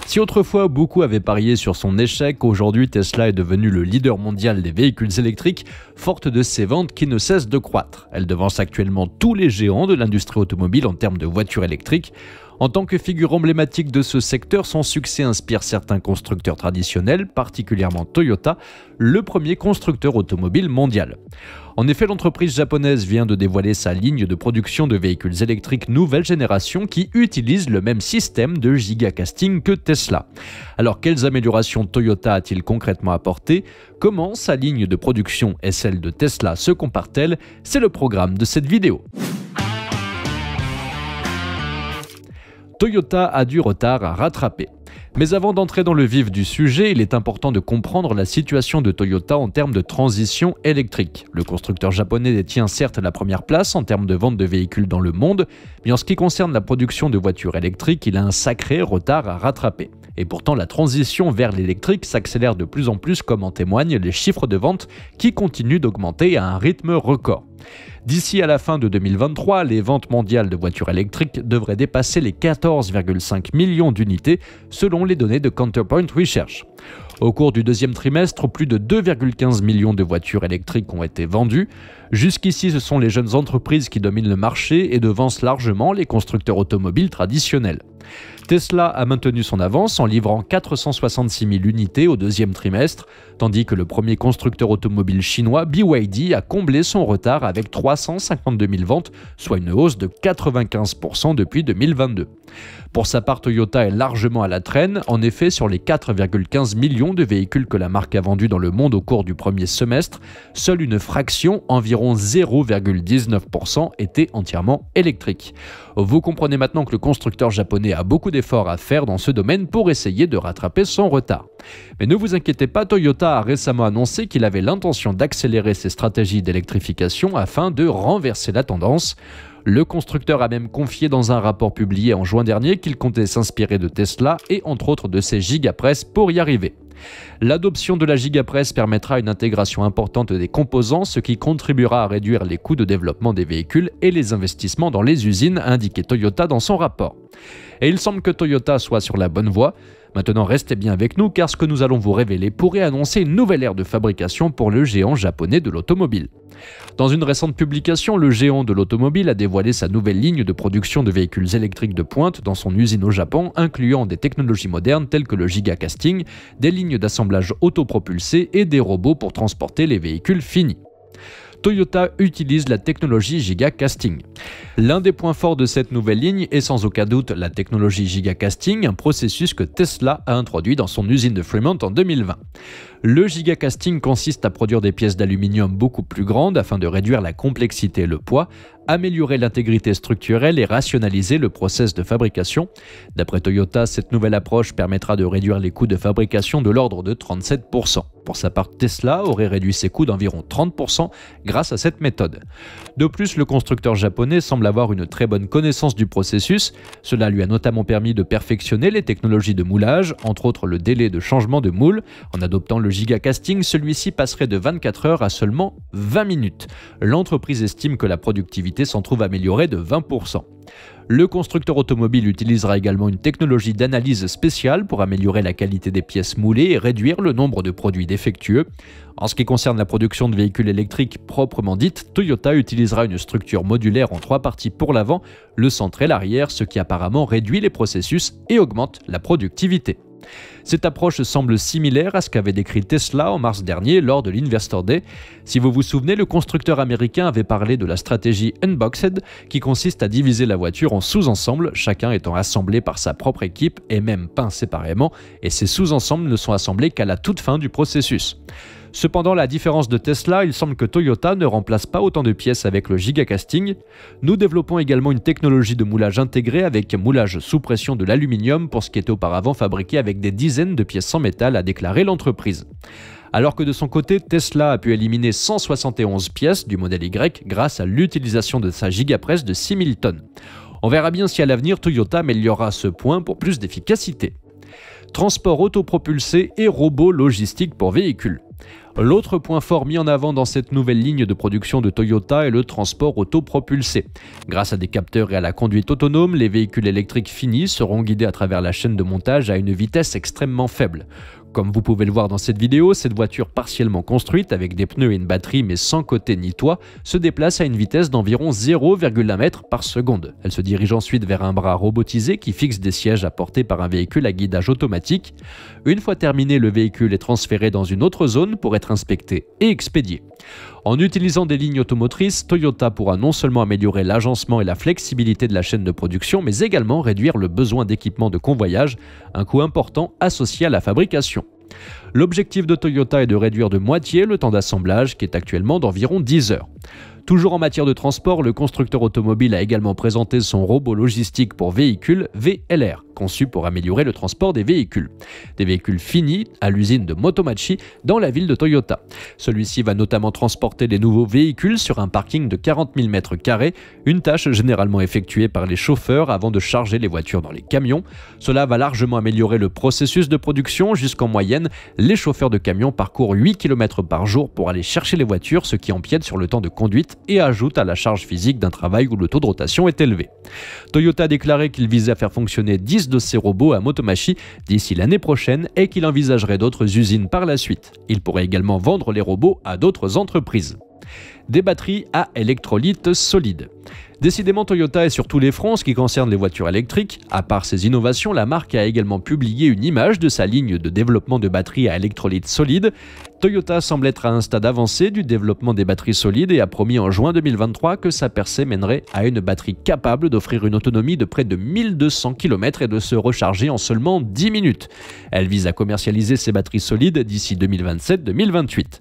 Si autrefois beaucoup avaient parié sur son échec, aujourd'hui Tesla est devenue le leader mondial des véhicules électriques, forte de ses ventes qui ne cessent de croître. Elle devance actuellement tous les géants de l'industrie automobile en termes de voitures électriques. En tant que figure emblématique de ce secteur, son succès inspire certains constructeurs traditionnels, particulièrement Toyota, le premier constructeur automobile mondial. En effet, l'entreprise japonaise vient de dévoiler sa ligne de production de véhicules électriques nouvelle génération qui utilise le même système de gigacasting que Tesla. Alors, quelles améliorations Toyota a-t-il concrètement apportées? Comment sa ligne de production et celle de Tesla se comparent-elles? C'est le programme de cette vidéo. Toyota a du retard à rattraper. Mais avant d'entrer dans le vif du sujet, il est important de comprendre la situation de Toyota en termes de transition électrique. Le constructeur japonais détient certes la première place en termes de vente de véhicules dans le monde, mais en ce qui concerne la production de voitures électriques, il a un sacré retard à rattraper. Et pourtant, la transition vers l'électrique s'accélère de plus en plus, comme en témoignent les chiffres de vente qui continuent d'augmenter à un rythme record. D'ici à la fin de 2023, les ventes mondiales de voitures électriques devraient dépasser les 14,5 millions d'unités selon les données de Counterpoint Research. Au cours du deuxième trimestre, plus de 2,15 millions de voitures électriques ont été vendues. Jusqu'ici, ce sont les jeunes entreprises qui dominent le marché et devancent largement les constructeurs automobiles traditionnels. Tesla a maintenu son avance en livrant 466 000 unités au deuxième trimestre, tandis que le premier constructeur automobile chinois, BYD, a comblé son retard avec 352 000 ventes, soit une hausse de 95% depuis 2022. Pour sa part, Toyota est largement à la traîne. En effet, sur les 4,15 millions de véhicules que la marque a vendus dans le monde au cours du premier semestre, seule une fraction, environ 0,19%, était entièrement électrique. Vous comprenez maintenant que le constructeur japonais a beaucoup d'efforts à faire dans ce domaine pour essayer de rattraper son retard. Mais ne vous inquiétez pas, Toyota a récemment annoncé qu'il avait l'intention d'accélérer ses stratégies d'électrification afin de renverser la tendance. Le constructeur a même confié dans un rapport publié en juin dernier qu'il comptait s'inspirer de Tesla et entre autres de ses gigapress pour y arriver. L'adoption de la gigapress permettra une intégration importante des composants, ce qui contribuera à réduire les coûts de développement des véhicules et les investissements dans les usines, a indiqué Toyota dans son rapport. Et il semble que Toyota soit sur la bonne voie. Maintenant, restez bien avec nous car ce que nous allons vous révéler pourrait annoncer une nouvelle ère de fabrication pour le géant japonais de l'automobile. Dans une récente publication, le géant de l'automobile a dévoilé sa nouvelle ligne de production de véhicules électriques de pointe dans son usine au Japon, incluant des technologies modernes telles que le gigacasting, des lignes d'assemblage autopropulsées et des robots pour transporter les véhicules finis. Toyota utilise la technologie gigacasting. L'un des points forts de cette nouvelle ligne est sans aucun doute la technologie gigacasting, un processus que Tesla a introduit dans son usine de Fremont en 2020. Le gigacasting consiste à produire des pièces d'aluminium beaucoup plus grandes afin de réduire la complexité et le poids, améliorer l'intégrité structurelle et rationaliser le process de fabrication. D'après Toyota, cette nouvelle approche permettra de réduire les coûts de fabrication de l'ordre de 37%. Pour sa part, Tesla aurait réduit ses coûts d'environ 30% grâce à cette méthode. De plus, le constructeur japonais semble avoir une très bonne connaissance du processus. Cela lui a notamment permis de perfectionner les technologies de moulage, entre autres le délai de changement de moule. En adoptant le gigacasting, celui-ci passerait de 24 heures à seulement 20 minutes. L'entreprise estime que la productivité s'en trouve améliorée de 20%. Le constructeur automobile utilisera également une technologie d'analyse spéciale pour améliorer la qualité des pièces moulées et réduire le nombre de produits défectueux. En ce qui concerne la production de véhicules électriques proprement dite, Toyota utilisera une structure modulaire en 3 parties pour l'avant, le centre et l'arrière, ce qui apparemment réduit les processus et augmente la productivité. Cette approche semble similaire à ce qu'avait décrit Tesla en mars dernier lors de l'Investor Day. Si vous vous souvenez, le constructeur américain avait parlé de la stratégie Unboxed qui consiste à diviser la voiture en sous-ensembles, chacun étant assemblé par sa propre équipe et même peint séparément, et ces sous-ensembles ne sont assemblés qu'à la toute fin du processus. Cependant, à la différence de Tesla, il semble que Toyota ne remplace pas autant de pièces avec le gigacasting. Nous développons également une technologie de moulage intégrée avec moulage sous pression de l'aluminium pour ce qui était auparavant fabriqué avec des dizaines de pièces en métal, a déclaré l'entreprise. Alors que de son côté, Tesla a pu éliminer 171 pièces du modèle Y grâce à l'utilisation de sa gigapress de 6000 tonnes. On verra bien si à l'avenir Toyota améliorera ce point pour plus d'efficacité. Transport autopropulsé et robots logistiques pour véhicules. L'autre point fort mis en avant dans cette nouvelle ligne de production de Toyota est le transport autopropulsé. Grâce à des capteurs et à la conduite autonome, les véhicules électriques finis seront guidés à travers la chaîne de montage à une vitesse extrêmement faible. Comme vous pouvez le voir dans cette vidéo, cette voiture partiellement construite avec des pneus et une batterie mais sans côté ni toit se déplace à une vitesse d'environ 0,1 m par seconde. Elle se dirige ensuite vers un bras robotisé qui fixe des sièges apportés par un véhicule à guidage automatique. Une fois terminé, le véhicule est transféré dans une autre zone pour être inspecté et expédié. En utilisant des lignes automotrices, Toyota pourra non seulement améliorer l'agencement et la flexibilité de la chaîne de production, mais également réduire le besoin d'équipement de convoyage, un coût important associé à la fabrication. L'objectif de Toyota est de réduire de moitié le temps d'assemblage, qui est actuellement d'environ 10 heures. Toujours en matière de transport, le constructeur automobile a également présenté son robot logistique pour véhicules VLR, conçu pour améliorer le transport des véhicules. Des véhicules finis à l'usine de Motomachi dans la ville de Toyota. Celui-ci va notamment transporter les nouveaux véhicules sur un parking de 40 000 m², une tâche généralement effectuée par les chauffeurs avant de charger les voitures dans les camions. Cela va largement améliorer le processus de production, puisqu'en moyenne, les chauffeurs de camions parcourent 8 km par jour pour aller chercher les voitures, ce qui empiète sur le temps de conduite et ajoute à la charge physique d'un travail où le taux de rotation est élevé. Toyota a déclaré qu'il visait à faire fonctionner 10 de ces robots à Motomachi d'ici l'année prochaine et qu'il envisagerait d'autres usines par la suite. Il pourrait également vendre les robots à d'autres entreprises. Des batteries à électrolyte solide. Décidément, Toyota est sur tous les fronts en ce qui concerne les voitures électriques. À part ces innovations, la marque a également publié une image de sa ligne de développement de batteries à électrolyte solide. Toyota semble être à un stade avancé du développement des batteries solides et a promis en juin 2023 que sa percée mènerait à une batterie capable d'offrir une autonomie de près de 1200 km et de se recharger en seulement 10 minutes. Elle vise à commercialiser ses batteries solides d'ici 2027-2028.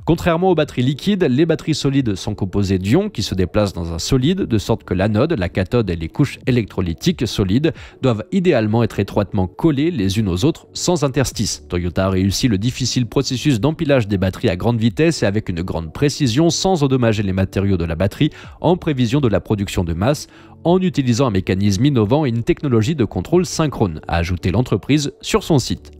Contrairement aux batteries liquides, les batteries solides sont composées d'ions qui se déplacent dans un solide, de sorte que l'anode, la cathode et les couches électrolytiques solides doivent idéalement être étroitement collées les unes aux autres sans interstice. Toyota a réussi le difficile processus d'empilage des batteries à grande vitesse et avec une grande précision sans endommager les matériaux de la batterie en prévision de la production de masse, en utilisant un mécanisme innovant et une technologie de contrôle synchrone, a ajouté l'entreprise sur son site.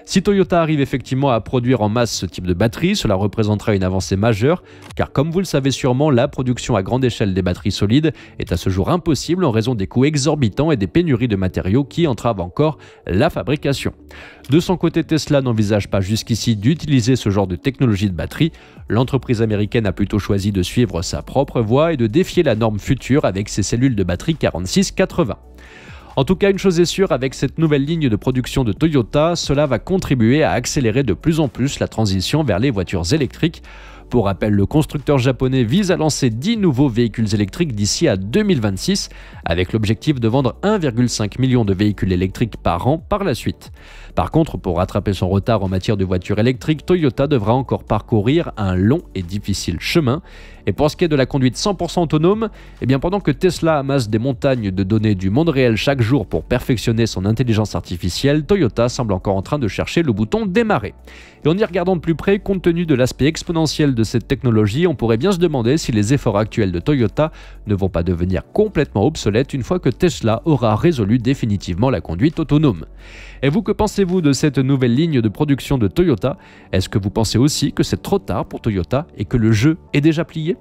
Si Toyota arrive effectivement à produire en masse ce type de batterie, cela représentera une avancée majeure, car comme vous le savez sûrement, la production à grande échelle des batteries solides est à ce jour impossible en raison des coûts exorbitants et des pénuries de matériaux qui entravent encore la fabrication. De son côté, Tesla n'envisage pas jusqu'ici d'utiliser ce genre de technologie de batterie. L'entreprise américaine a plutôt choisi de suivre sa propre voie et de défier la norme future avec ses cellules de batterie 4680. En tout cas, une chose est sûre, avec cette nouvelle ligne de production de Toyota, cela va contribuer à accélérer de plus en plus la transition vers les voitures électriques. Pour rappel, le constructeur japonais vise à lancer 10 nouveaux véhicules électriques d'ici à 2026, avec l'objectif de vendre 1,5 million de véhicules électriques par an par la suite. Par contre, pour rattraper son retard en matière de voitures électriques, Toyota devra encore parcourir un long et difficile chemin. Et pour ce qui est de la conduite 100% autonome, pendant que Tesla amasse des montagnes de données du monde réel chaque jour pour perfectionner son intelligence artificielle, Toyota semble encore en train de chercher le bouton démarrer. Et en y regardant de plus près, compte tenu de l'aspect exponentiel de cette technologie, on pourrait bien se demander si les efforts actuels de Toyota ne vont pas devenir complètement obsolètes une fois que Tesla aura résolu définitivement la conduite autonome. Et vous, que pensez-vous de cette nouvelle ligne de production de Toyota? Est-ce que vous pensez aussi que c'est trop tard pour Toyota et que le jeu est déjà plié?